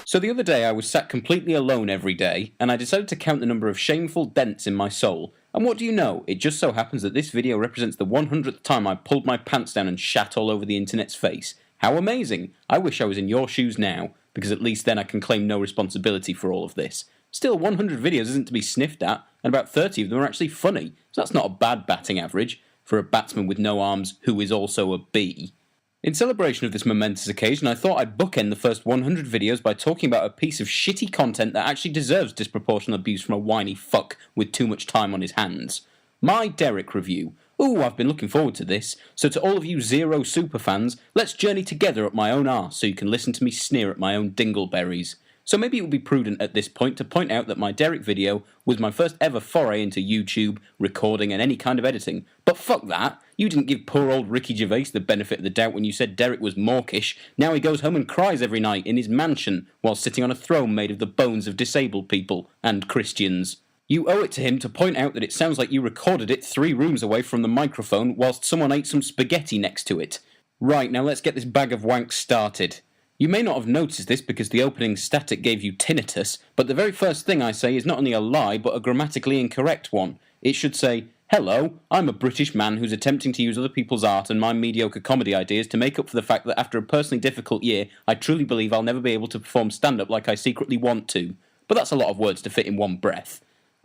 So the other day I was sat completely alone every day, and I decided to count the number of shameful dents in my soul. And what do you know, it just so happens that this video represents the 100th time I pulled my pants down and shat all over the internet's face. How amazing! I wish I was in your shoes now, because at least then I can claim no responsibility for all of this. Still, 100 videos isn't to be sniffed at, and about 30 of them are actually funny, so that's not a bad batting average for a batsman with no arms who is also a bee. In celebration of this momentous occasion, I thought I'd bookend the first 100 videos by talking about a piece of shitty content that actually deserves disproportionate abuse from a whiny fuck with too much time on his hands. My Derek review. Ooh, I've been looking forward to this. So to all of you Zero superfans, let's journey together up my own arse so you can listen to me sneer at my own dingleberries. So maybe it would be prudent at this point to point out that my Derek video was my first ever foray into YouTube, recording and any kind of editing. But fuck that, you didn't give poor old Ricky Gervais the benefit of the doubt when you said Derek was mawkish. Now he goes home and cries every night in his mansion while sitting on a throne made of the bones of disabled people and Christians. You owe it to him to point out that it sounds like you recorded it 3 rooms away from the microphone whilst someone ate some spaghetti next to it. Right, now let's get this bag of wank started. You may not have noticed this because the opening static gave you tinnitus, but the very first thing I say is not only a lie but a grammatically incorrect one. It should say, "Hello, I'm a British man who's attempting to use other people's art and my mediocre comedy ideas to make up for the fact that after a personally difficult year, I truly believe I'll never be able to perform stand-up like I secretly want to." But that's a lot of words to fit in one breath.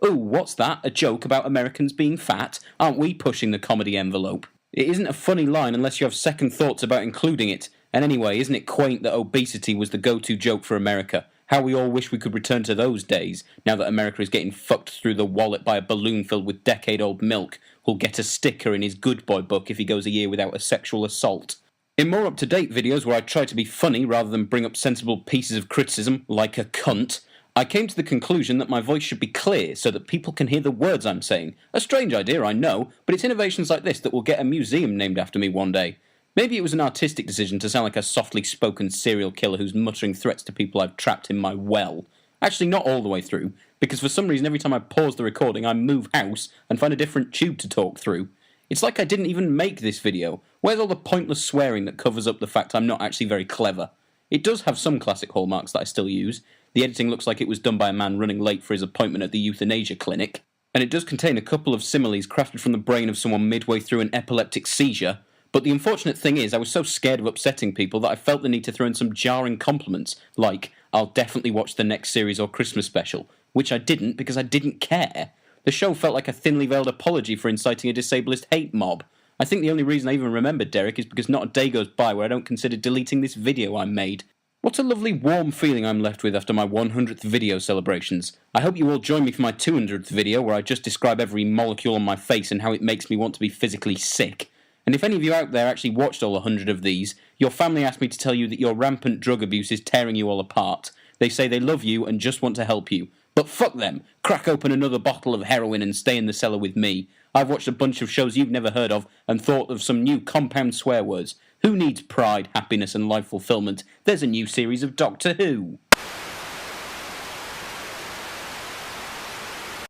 Ooh, what's that? A joke about Americans being fat? Aren't we pushing the comedy envelope? It isn't a funny line unless you have second thoughts about including it. And anyway, isn't it quaint that obesity was the go-to joke for America? How we all wish we could return to those days, now that America is getting fucked through the wallet by a balloon filled with decade-old milk, who'll get a sticker in his good boy book if he goes a year without a sexual assault. In more up-to-date videos where I try to be funny rather than bring up sensible pieces of criticism, like a cunt, I came to the conclusion that my voice should be clear so that people can hear the words I'm saying. A strange idea, I know, but it's innovations like this that will get a museum named after me one day. Maybe it was an artistic decision to sound like a softly spoken serial killer who's muttering threats to people I've trapped in my well. Actually, not all the way through, because for some reason every time I pause the recording I move house and find a different tube to talk through. It's like I didn't even make this video. Where's all the pointless swearing that covers up the fact I'm not actually very clever? It does have some classic hallmarks that I still use. The editing looks like it was done by a man running late for his appointment at the euthanasia clinic. And it does contain a couple of similes crafted from the brain of someone midway through an epileptic seizure. But the unfortunate thing is, I was so scared of upsetting people that I felt the need to throw in some jarring compliments, like, "I'll definitely watch the next series or Christmas special," which I didn't because I didn't care. The show felt like a thinly veiled apology for inciting a disablest hate mob. I think the only reason I even remembered Derek is because not a day goes by where I don't consider deleting this video I made. What a lovely warm feeling I'm left with after my 100th video celebrations. I hope you all join me for my 200th video where I just describe every molecule on my face and how it makes me want to be physically sick. And if any of you out there actually watched all 100 of these, your family asked me to tell you that your rampant drug abuse is tearing you all apart. They say they love you and just want to help you. But fuck them! Crack open another bottle of heroin and stay in the cellar with me. I've watched a bunch of shows you've never heard of and thought of some new compound swear words. Who needs pride, happiness and life fulfillment? There's a new series of Doctor Who.